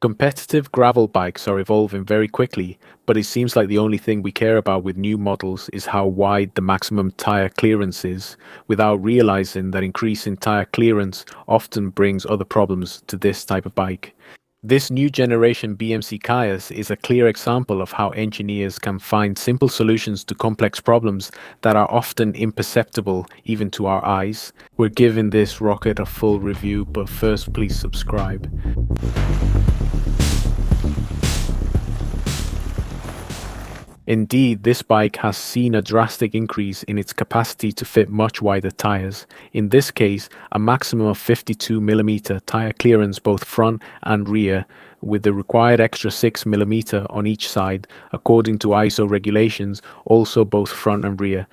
Competitive gravel bikes are evolving very quickly, but it seems like the only thing we care about with new models is how wide the maximum tire clearance is, without realizing that increasing tire clearance often brings other problems to this type of bike. This new generation BMC KAIUS is a clear example of how engineers can find simple solutions to complex problems that are often imperceptible even to our eyes. We're giving this rocket a full review, but first please subscribe. Indeed, this bike has seen a drastic increase in its capacity to fit much wider tires. In this case, a maximum of 52mm tire clearance both front and rear, with the required extra 6mm on each side, according to ISO regulations, also both front and rear.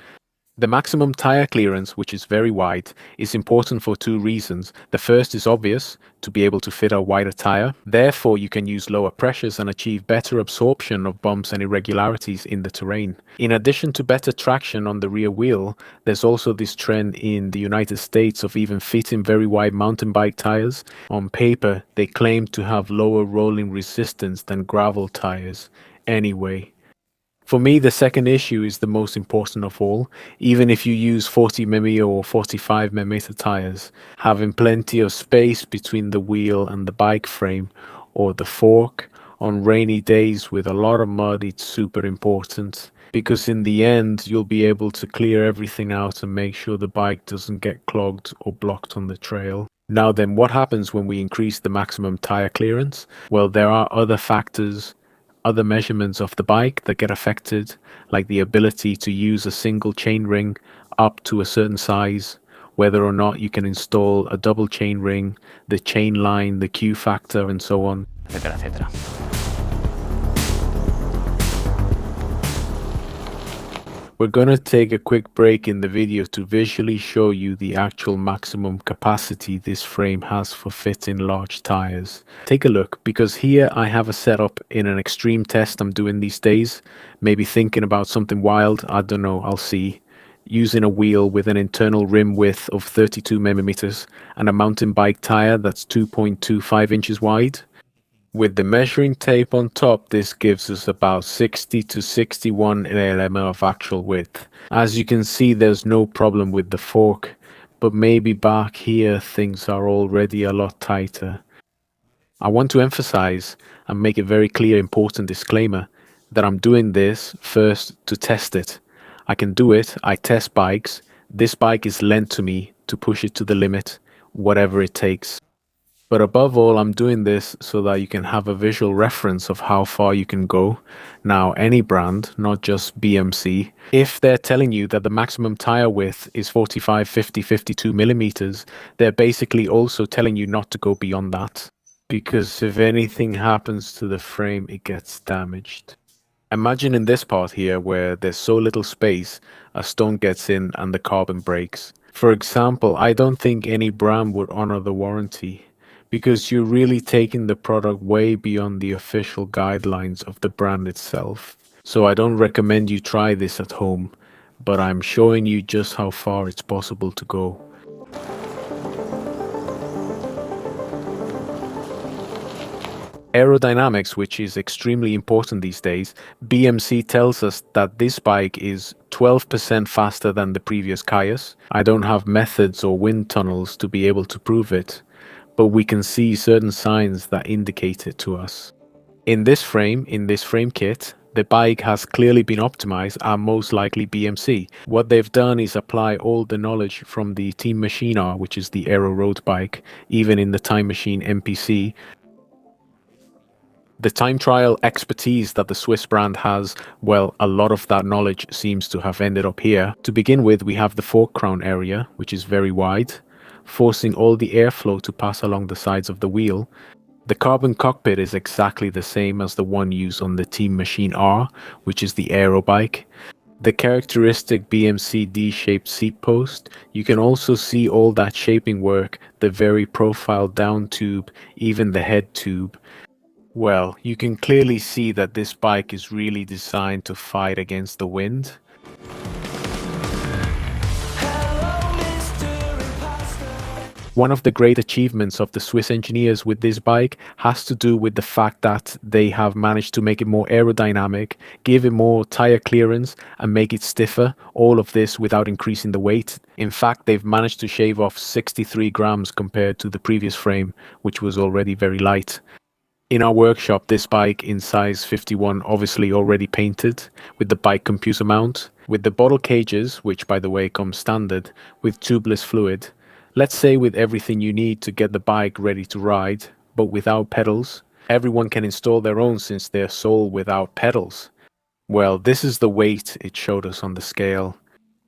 The maximum tire clearance, which is very wide, is important for two reasons. The first is obvious, to be able to fit a wider tire. Therefore, you can use lower pressures and achieve better absorption of bumps and irregularities in the terrain. In addition to better traction on the rear wheel, there's also this trend in the United States of even fitting very wide mountain bike tires. On paper, they claim to have lower rolling resistance than gravel tires. Anyway, for me, the second issue is the most important of all. Even if you use 40mm or 45mm tires, having plenty of space between the wheel and the bike frame or the fork on rainy days with a lot of mud, it's super important. Because in the end, you'll be able to clear everything out and make sure the bike doesn't get clogged or blocked on the trail. Now then, what happens when we increase the maximum tire clearance? Well, there are other factors, other measurements of the bike that get affected, like the ability to use a single chainring up to a certain size, whether or not you can install a double chainring, the chain line, the Q factor, and so on, etc., etc. We're gonna take a quick break in the video to visually show you the actual maximum capacity this frame has for fitting large tires. Take a look, because here I have a setup in an extreme test I'm doing these days. Maybe thinking about something wild, I don't know, I'll see. Using a wheel with an internal rim width of 32mm and a mountain bike tire that's 2.25 inches wide. With the measuring tape on top, this gives us about 60 to 61 mm of actual width. As you can see, there's no problem with the fork, but maybe back here things are already a lot tighter. I want to emphasize and make a very clear important disclaimer that I'm doing this first to test it. I can do it, I test bikes. This bike is lent to me to push it to the limit, whatever it takes. But above all, I'm doing this so that you can have a visual reference of how far you can go. Now, any brand, not just BMC, if they're telling you that the maximum tire width is 45, 50, 52mm, they're basically also telling you not to go beyond that. Because if anything happens to the frame, it gets damaged. Imagine in this part here where there's so little space, a stone gets in and the carbon breaks. For example, I don't think any brand would honor the warranty, because you're really taking the product way beyond the official guidelines of the brand itself. So I don't recommend you try this at home, but I'm showing you just how far it's possible to go. Aerodynamics, which is extremely important these days, BMC tells us that this bike is 12% faster than the previous KAIUS. I don't have methods or wind tunnels to be able to prove it, but we can see certain signs that indicate it to us. In this frame kit, the bike has clearly been optimized and most likely BMC. What they've done is apply all the knowledge from the Team Machine R, which is the aero road bike, even in the Time Machine MPC. The time trial expertise that the Swiss brand has, well, a lot of that knowledge seems to have ended up here. To begin with, we have the fork crown area, which is very wide, forcing all the airflow to pass along the sides of the wheel. The carbon cockpit is exactly the same as the one used on the Team Machine R, which is the aero bike. The characteristic BMC D-shaped seat post, you can also see all that shaping work, the very profiled down tube, even the head tube. Well, you can clearly see that this bike is really designed to fight against the wind. One of the great achievements of the Swiss engineers with this bike has to do with the fact that they have managed to make it more aerodynamic, give it more tire clearance, and make it stiffer, all of this without increasing the weight. In fact, they've managed to shave off 63 grams compared to the previous frame, which was already very light. In our workshop, this bike in size 51 obviously already painted with the bike computer mount, with the bottle cages, which by the way come standard, with tubeless fluid. Let's say with everything you need to get the bike ready to ride, but without pedals. Everyone can install their own since they're sold without pedals. Well, this is the weight it showed us on the scale.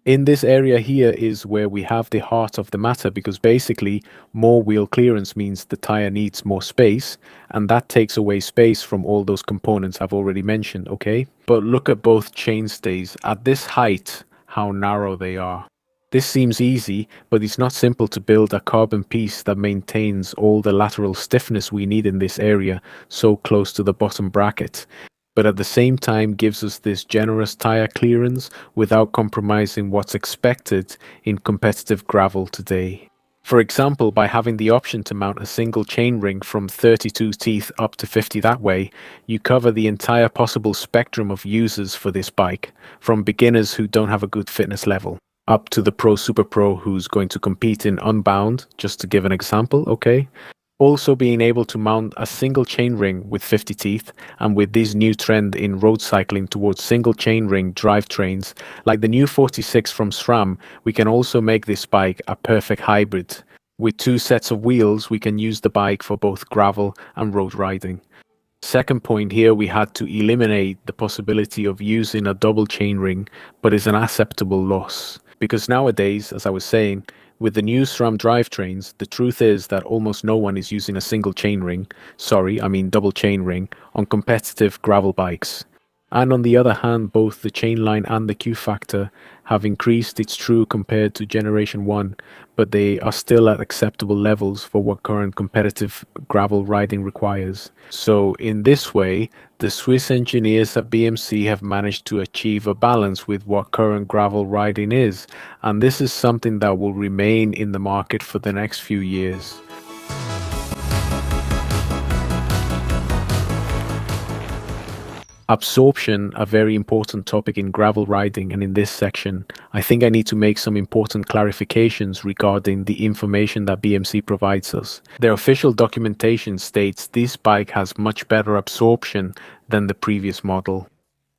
In this area here is where we have the heart of the matter, because basically more wheel clearance means the tire needs more space, and that takes away space from all those components I've already mentioned, okay? But look at both chainstays. At this height, how narrow they are. This seems easy, but it's not simple to build a carbon piece that maintains all the lateral stiffness we need in this area so close to the bottom bracket, but at the same time gives us this generous tire clearance without compromising what's expected in competitive gravel today. For example, by having the option to mount a single chainring from 32 teeth up to 50 that way, you cover the entire possible spectrum of users for this bike, from beginners who don't have a good fitness level, up to the pro super pro who's going to compete in Unbound, just to give an example, okay? Also being able to mount a single chainring with 50 teeth, and with this new trend in road cycling towards single chainring drivetrains, like the new 46 from SRAM, we can also make this bike a perfect hybrid. With two sets of wheels, we can use the bike for both gravel and road riding. Second point here, we had to eliminate the possibility of using a double chainring, but is an acceptable loss. Because nowadays, as I was saying, with the new SRAM drivetrains, the truth is that almost no one is using a single chainring, double chainring, on competitive gravel bikes. And on the other hand, both the chainline and the Q factor have increased, it's true, compared to Generation 1, but they are still at acceptable levels for what current competitive gravel riding requires. So in this way, the Swiss engineers at BMC have managed to achieve a balance with what current gravel riding is, and this is something that will remain in the market for the next few years. Absorption, a very important topic in gravel riding, and in this section, I think I need to make some important clarifications regarding the information that BMC provides us. Their official documentation states this bike has much better absorption than the previous model.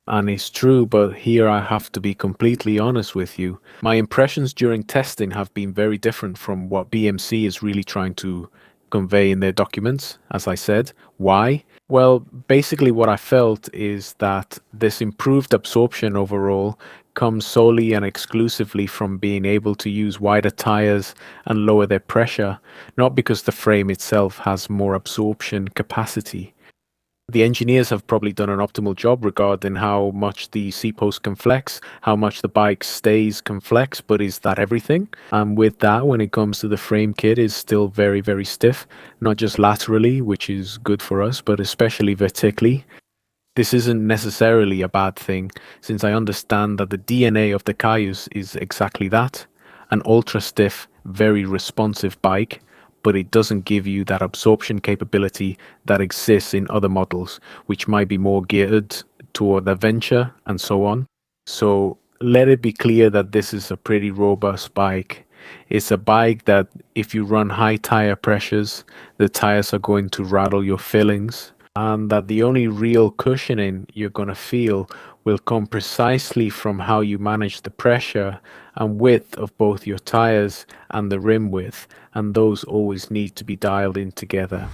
And it's true, but here I have to be completely honest with you. My impressions during testing have been very different from what BMC is really trying to convey in their documents, as I said. Why? Well, basically what I felt is that this improved absorption overall comes solely and exclusively from being able to use wider tires and lower their pressure, not because the frame itself has more absorption capacity. The engineers have probably done an optimal job regarding how much the C-post can flex, how much the bike stays can flex, but is that everything? And with that, when it comes to the frame kit, is still very, very stiff, not just laterally, which is good for us, but especially vertically. This isn't necessarily a bad thing, since I understand that the DNA of the KAIUS is exactly that, an ultra-stiff, very responsive bike, but it doesn't give you that absorption capability that exists in other models, which might be more geared toward adventure and so on. So let it be clear that this is a pretty robust bike. It's a bike that if you run high tire pressures, the tires are going to rattle your fillings, and that the only real cushioning you're going to feel will come precisely from how you manage the pressure and width of both your tires and the rim width, and those always need to be dialed in together.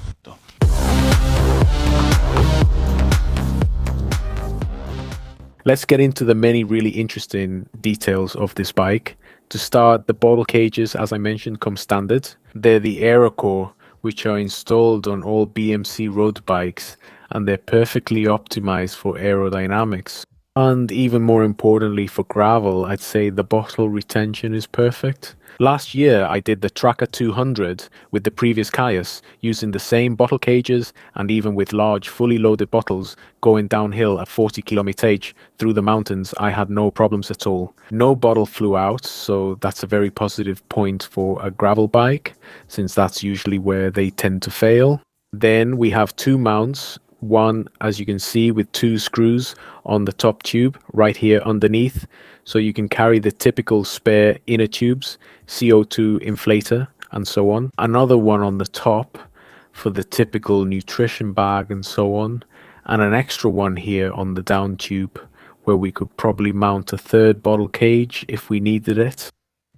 Let's get into the many really interesting details of this bike. To start, the bottle cages, as I mentioned, come standard. They're the AeroCore, which are installed on all BMC road bikes, and they're perfectly optimized for aerodynamics. And even more importantly for gravel, I'd say the bottle retention is perfect. Last year, I did the Tracker 200 with the previous KAIUS, using the same bottle cages and even with large, fully loaded bottles going downhill at 40 km/h through the mountains. I had no problems at all. No bottle flew out, so that's a very positive point for a gravel bike, since that's usually where they tend to fail. Then we have two mounts, one as you can see with two screws on the top tube right here underneath, so you can carry the typical spare inner tubes, CO2 inflator and so on. Another one on the top for the typical nutrition bag and so on, and an extra one here on the down tube where we could probably mount a third bottle cage if we needed it.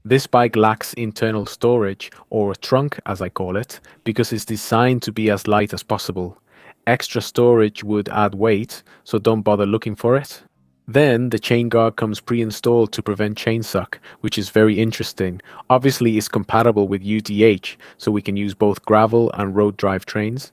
This bike lacks internal storage, or a trunk as I call it, because it's designed to be as light as possible. Extra storage would add weight, so don't bother looking for it. Then the chain guard comes pre-installed to prevent chain suck, which is very interesting. Obviously it's compatible with UDH, so we can use both gravel and road drivetrains.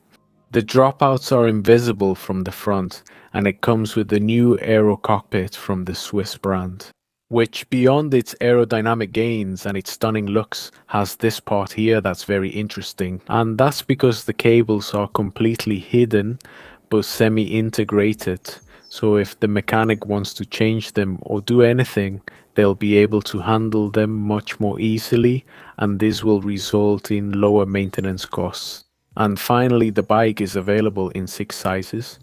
The dropouts are invisible from the front, and it comes with the new aero cockpit from the Swiss brand, which beyond its aerodynamic gains and its stunning looks has this part here that's very interesting. And that's because the cables are completely hidden but semi-integrated. So if the mechanic wants to change them or do anything, they'll be able to handle them much more easily, and this will result in lower maintenance costs. And finally, the bike is available in 6 sizes.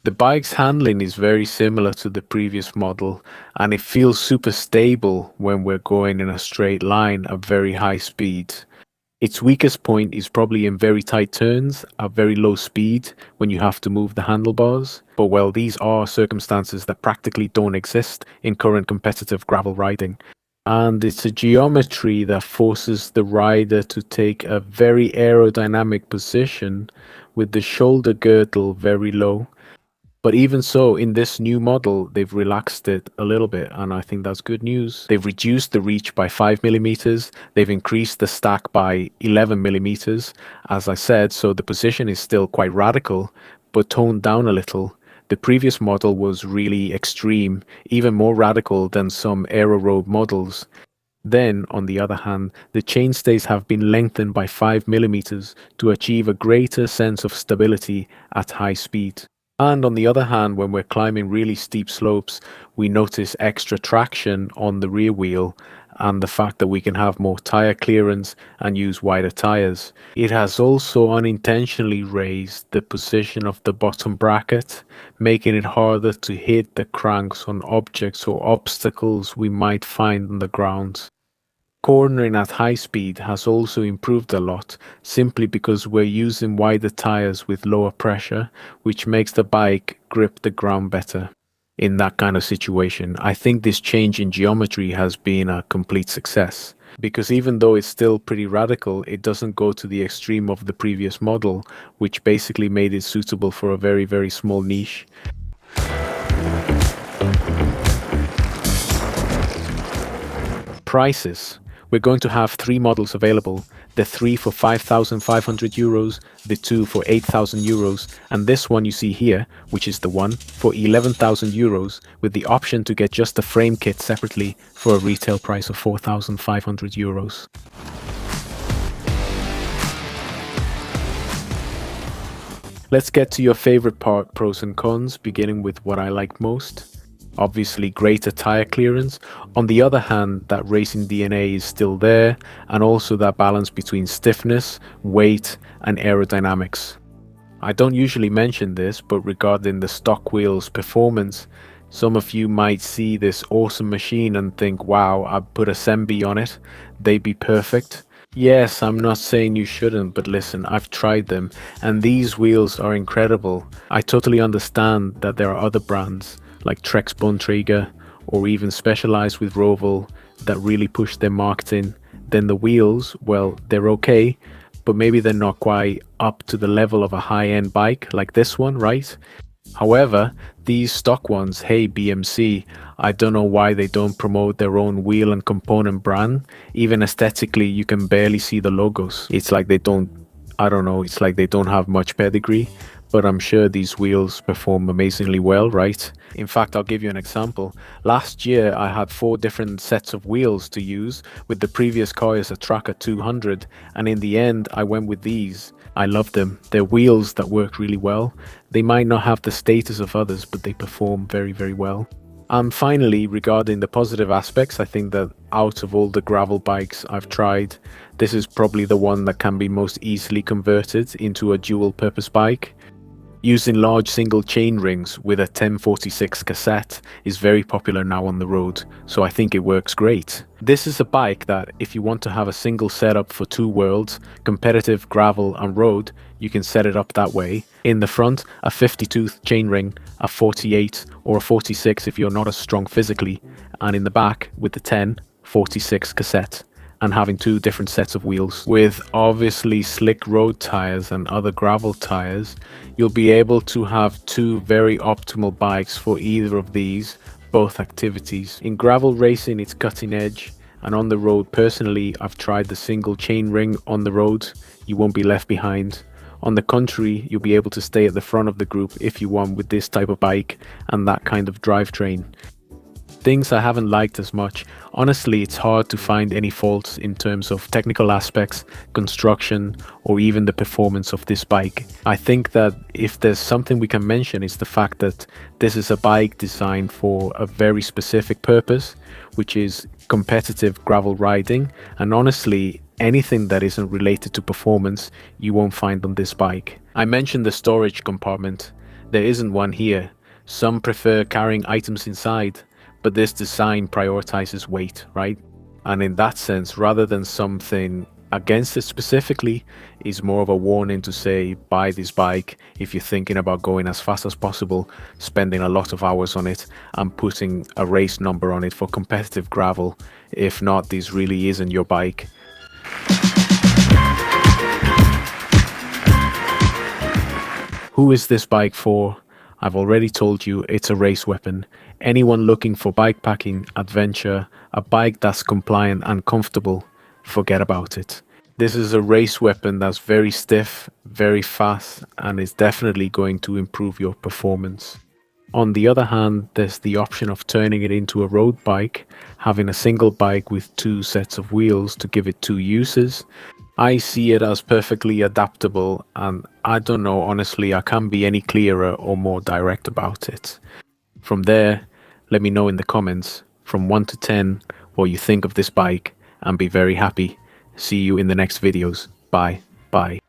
The bike's handling is very similar to the previous model, and it feels super stable when we're going in a straight line at very high speed. Its weakest point is probably in very tight turns at very low speed when you have to move the handlebars, but well, these are circumstances that practically don't exist in current competitive gravel riding. And it's a geometry that forces the rider to take a very aerodynamic position with the shoulder girdle very low. But even so, in this new model, they've relaxed it a little bit, and I think that's good news. They've reduced the reach by 5 mm, they've increased the stack by 11 mm, as I said, so the position is still quite radical, but toned down a little. The previous model was really extreme, even more radical than some Aero Road models. Then, on the other hand, the chainstays have been lengthened by 5 mm to achieve a greater sense of stability at high speed. And on the other hand, when we're climbing really steep slopes, we notice extra traction on the rear wheel and the fact that we can have more tire clearance and use wider tires. It has also unintentionally raised the position of the bottom bracket, making it harder to hit the cranks on objects or obstacles we might find on the ground. Cornering at high speed has also improved a lot, simply because we're using wider tires with lower pressure, which makes the bike grip the ground better. In that kind of situation, I think this change in geometry has been a complete success, because even though it's still pretty radical, it doesn't go to the extreme of the previous model, which basically made it suitable for a very, very small niche. Prices. We're going to have 3 models available, the 3 for €5,500, the 2 for €8,000, and this one you see here, which is the one for €11,000, with the option to get just the frame kit separately for a retail price of €4,500. Let's get to your favorite part, pros and cons, beginning with what I like most. Obviously greater tire clearance. On the other hand, that racing DNA is still there, and also that balance between stiffness, weight and aerodynamics. I don't usually mention this, but regarding the stock wheels performance, some of you might see this awesome machine and think, wow, I put a Sembi on it, they'd be perfect. Yes, I'm not saying you shouldn't, but listen, I've tried them and these wheels are incredible. I totally understand that there are other brands like Trex Bontrager or even Specialized with Roval that really push their marketing. Then the wheels, well, they're okay, but maybe they're not quite up to the level of a high-end bike like this one, right? However, these stock ones, hey BMC, I don't know why they don't promote their own wheel and component brand. Even aesthetically, you can barely see the logos. It's like they don't I don't know, it's like they don't have much pedigree, but I'm sure these wheels perform amazingly well, right? In fact, I'll give you an example. Last year, I had 4 different sets of wheels to use with the previous KAIUS Tracker 200, and in the end, I went with these. I love them. They're wheels that work really well. They might not have the status of others, but they perform very, very well. And finally, regarding the positive aspects, I think that out of all the gravel bikes I've tried, this is probably the one that can be most easily converted into a dual purpose bike. Using large single chain rings with a 1046 cassette is very popular now on the road, so I think it works great. This is a bike that, if you want to have a single setup for 2 worlds, competitive, gravel and road, you can set it up that way. In the front, a 50-tooth chainring, a 48 or a 46 if you're not as strong physically, and in the back with the 1046 cassette, and having 2 different sets of wheels. With obviously slick road tires and other gravel tires, you'll be able to have 2 very optimal bikes for either of these, both activities. In gravel racing, it's cutting edge, and on the road, personally, I've tried the single chain ring on the road. You won't be left behind. On the contrary, you'll be able to stay at the front of the group if you want with this type of bike and that kind of drivetrain. Things I haven't liked as much. Honestly, it's hard to find any faults in terms of technical aspects, construction, or even the performance of this bike. I think that if there's something we can mention, it's the fact that this is a bike designed for a very specific purpose, which is competitive gravel riding, and honestly, anything that isn't related to performance, you won't find on this bike. I mentioned the storage compartment. There isn't one here. Some prefer carrying items inside, but this design prioritizes weight, right? And in that sense, rather than something against it specifically, is more of a warning to say, buy this bike if you're thinking about going as fast as possible, spending a lot of hours on it, and putting a race number on it for competitive gravel. If not, this really isn't your bike. Who is this bike for? I've already told you it's a race weapon. Anyone looking for bikepacking, adventure, a bike that's compliant and comfortable, forget about it. This is a race weapon that's very stiff, very fast, and is definitely going to improve your performance. On the other hand, there's the option of turning it into a road bike, having a single bike with 2 sets of wheels to give it 2 uses. I see it as perfectly adaptable, and I don't know, honestly, I can't be any clearer or more direct about it. From there, let me know in the comments, from 1 to 10, what you think of this bike, and be very happy. See you in the next videos. Bye. Bye.